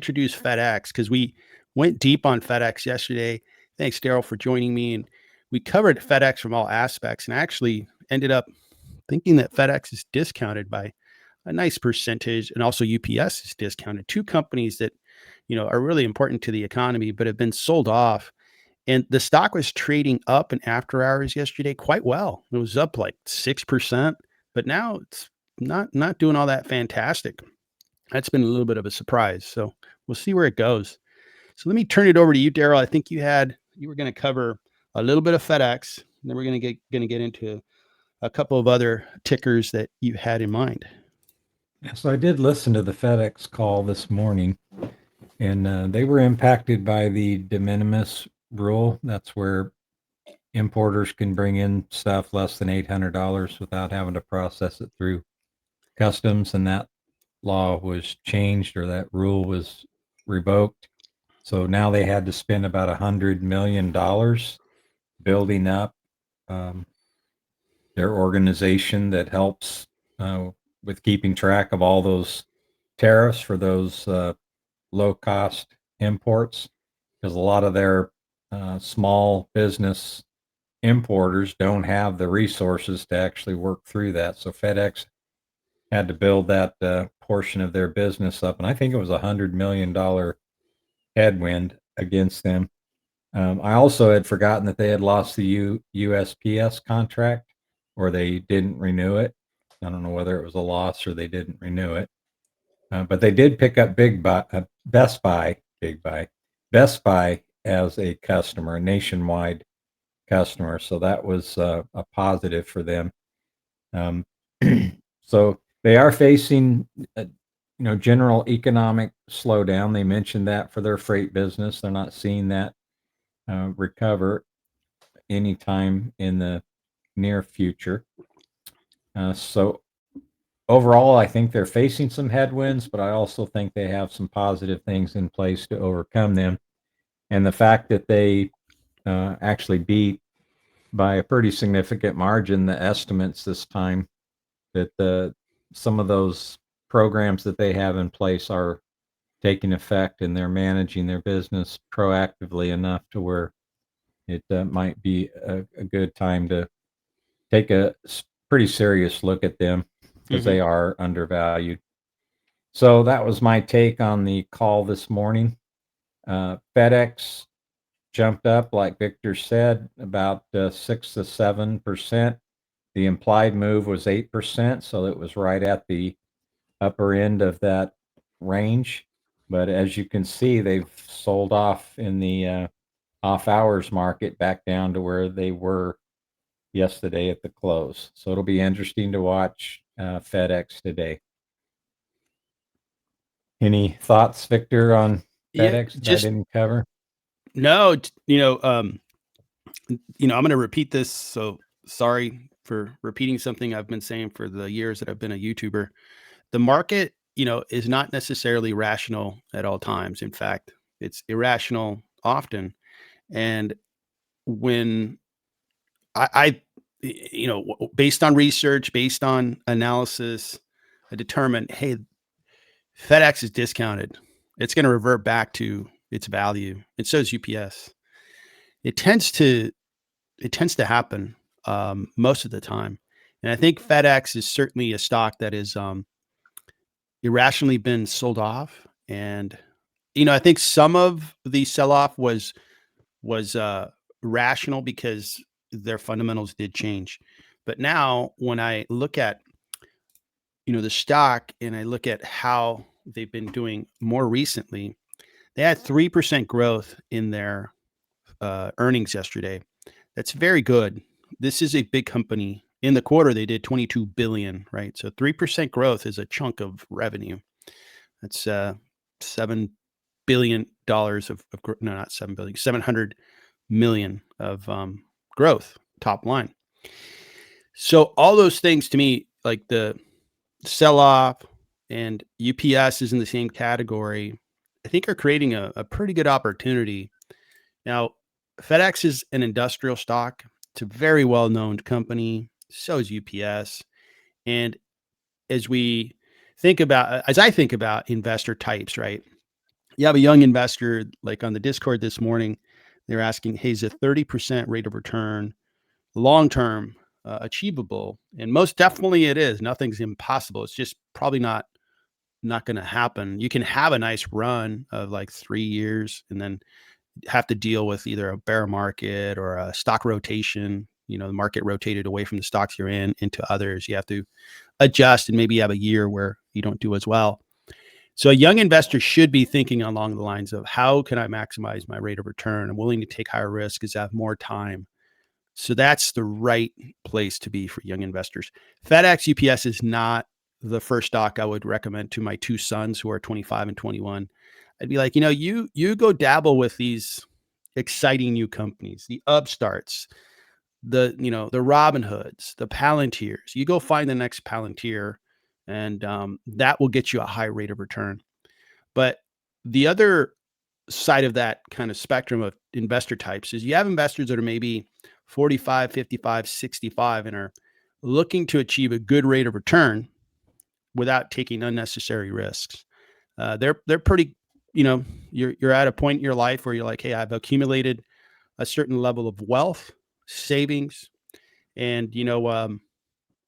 introduce FedEx because we went deep on FedEx yesterday. Thanks, Daryl, for joining me. And we covered FedEx from all aspects and actually ended up thinking that FedEx is discounted by a nice percentage, and also UPS is discounted. Two companies that, are really important to the economy, but have been sold off. And the stock was trading up in after hours yesterday quite well. It was up like 6%, but now it's not doing all that fantastic. That's been a little bit of a surprise. So we'll see where it goes. So let me turn it over to you, Daryl. I think you were going to cover a little bit of FedEx, and then we're going to get into a couple of other tickers that you had in mind. Yeah, so I did listen to the FedEx call this morning, and they were impacted by the de minimis rule. That's where importers can bring in stuff less than $800 without having to process it through customs, and that law was changed, or that rule was revoked. So now they had to spend about $100 million building up um, their organization that helps uh, with keeping track of all those tariffs for those low cost imports, because a lot of their small business importers don't have the resources to actually work through that. So FedEx had to build that portion of their business up, and I think it was $100 million headwind against them. I also had forgotten that they had lost the USPS contract, or they didn't renew it. I don't know whether it was a loss or they didn't renew it. But they did pick up Best Buy as a customer, a nationwide customer. So that was a positive for them. Um, so they are facing, general economic slowdown. They mentioned that for their freight business. They're not seeing that recover anytime in the near future. So overall, I think they're facing some headwinds, but I also think they have some positive things in place to overcome them. And the fact that they actually beat by a pretty significant margin the estimates this time, that some of those programs that they have in place are taking effect, and they're managing their business proactively enough to where it might be a good time to take a pretty serious look at them, because Mm-hmm. they are undervalued. So that was my take on the call this morning. FedEx jumped up, like Victor said, about 6 to 7%. The implied move was 8%, so it was right at the upper end of that range. But as you can see, they've sold off in the off hours market back down to where they were yesterday at the close. So it'll be interesting to watch FedEx today. Any thoughts, Victor, on Yeah, FedEx that I just didn't cover? no, I'm going to repeat this. So sorry for repeating something I've been saying for the years that I've been a YouTuber. The market, is not necessarily rational at all times. In fact, it's irrational often. And when I based on research, based on analysis, I determined, hey, FedEx is discounted. It's going to revert back to its value, and so is UPS. It tends to happen most of the time, and I think FedEx is certainly a stock that is irrationally been sold off. And I think some of the sell off was rational because their fundamentals did change. But now when I look at the stock and I look at how they've been doing more recently, they had 3% growth in their earnings yesterday. That's very good. This is a big company. In the quarter, they did 22 billion, right? So 3% growth is a chunk of revenue. That's $7 billion of no, not 7 billion, 700 million of growth top line. So all those things to me, like the sell off and UPS is in the same category, I think are creating a pretty good opportunity. Now, FedEx is an industrial stock. It's a very well known company. So is UPS. And as I think about investor types, right? You have a young investor like on the Discord this morning. They're asking, "Hey, is a 30% rate of return long term achievable?" And most definitely it is. Nothing's impossible. It's just probably not going to happen. You can have a nice run of like 3 years and then have to deal with either a bear market or a stock rotation. The market rotated away from the stocks you're in into others. You have to adjust and maybe have a year where you don't do as well. So a young investor should be thinking along the lines of, how can I maximize my rate of return? I'm willing to take higher risk because I have more time. So that's the right place to be for young investors. FedEx UPS is not the first stock I would recommend to my two sons who are 25 and 21. I'd be like, you go dabble with these exciting new companies, the upstarts, the Robin Hoods, the Palantirs. You go find the next Palantir, and that will get you a high rate of return. But the other side of that kind of spectrum of investor types is you have investors that are maybe 45, 55, 65 and are looking to achieve a good rate of return without taking unnecessary risks. They're pretty, you're at a point in your life where you're like, hey, I've accumulated a certain level of wealth, savings, and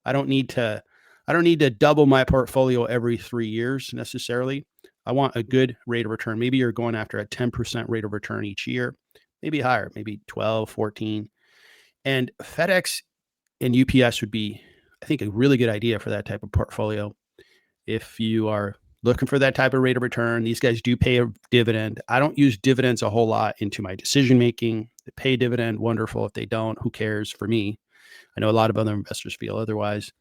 I don't need to double my portfolio every 3 years necessarily. I want a good rate of return. Maybe you're going after a 10% rate of return each year, maybe higher, maybe 12, 14. And FedEx and UPS would be, I think, a really good idea for that type of portfolio. If you are looking for that type of rate of return, these guys do pay a dividend. I don't use dividends a whole lot into my decision making. They pay dividend, wonderful. If they don't, who cares? For me, I know a lot of other investors feel otherwise.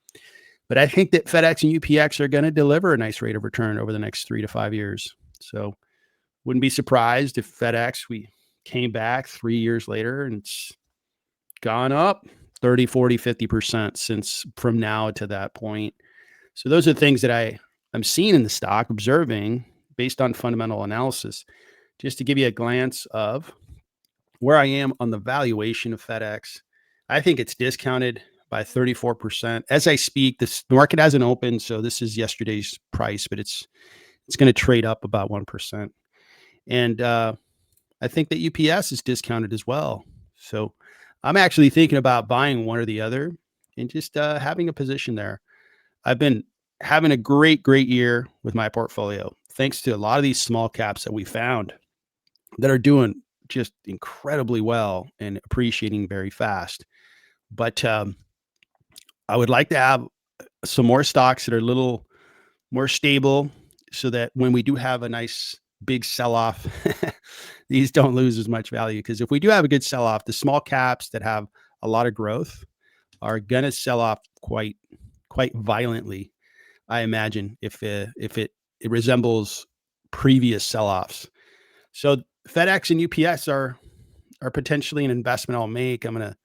But I think that FedEx and UPX are going to deliver a nice rate of return over the next 3 to 5 years. So wouldn't be surprised if FedEx, we came back 3 years later and it's gone up 30, 40, 50% since from now to that point. So those are things that I'm seeing in the stock, observing based on fundamental analysis. Just to give you a glance of where I am on the valuation of FedEx, I think it's discounted by 34%. As I speak, the market hasn't opened, so this is yesterday's price, but it's going to trade up about 1%. And I think that UPS is discounted as well. So I'm actually thinking about buying one or the other and just having a position there. I've been having a great year with my portfolio, thanks to a lot of these small caps that we found that are doing just incredibly well and appreciating very fast. But I would like to have some more stocks that are a little more stable so that when we do have a nice big sell-off, these don't lose as much value. Because if we do have a good sell-off, the small caps that have a lot of growth are going to sell off quite violently, I imagine, if it resembles previous sell-offs. So FedEx and UPS are potentially an investment I'll make. I'm gonna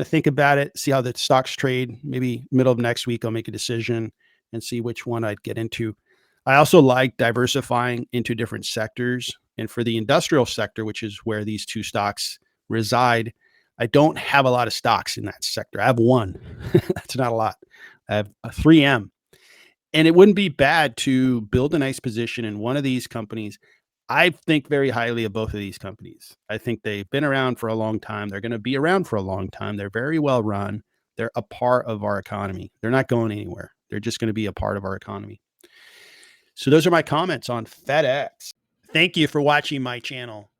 think about it, see how the stocks trade. Maybe middle of next week, I'll make a decision and see which one I'd get into. I also like diversifying into different sectors. And for the industrial sector, which is where these two stocks reside, I don't have a lot of stocks in that sector. I have one. That's not a lot. I have a 3M. And it wouldn't be bad to build a nice position in one of these companies. I think very highly of both of these companies. I think they've been around for a long time. They're going to be around for a long time. They're very well run. They're a part of our economy. They're not going anywhere. They're just going to be a part of our economy. So those are my comments on FedEx. Thank you for watching my channel.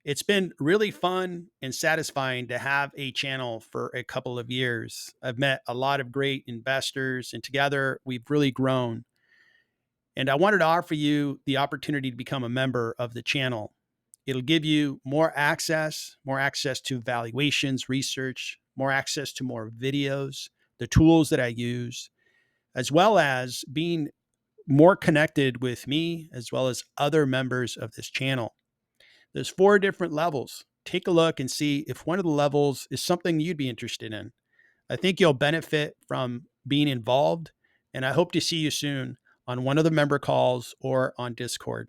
It's been really fun and satisfying to have a channel for a couple of years. I've met a lot of great investors, and together we've really grown. And I wanted to offer you the opportunity to become a member of the channel. It'll give you more access to valuations, research, more access to more videos, the tools that I use, as well as being more connected with me, as well as other members of this channel. There's 4 different levels. Take a look and see if one of the levels is something you'd be interested in. I think you'll benefit from being involved, and I hope to see you soon on one of the member calls or on Discord.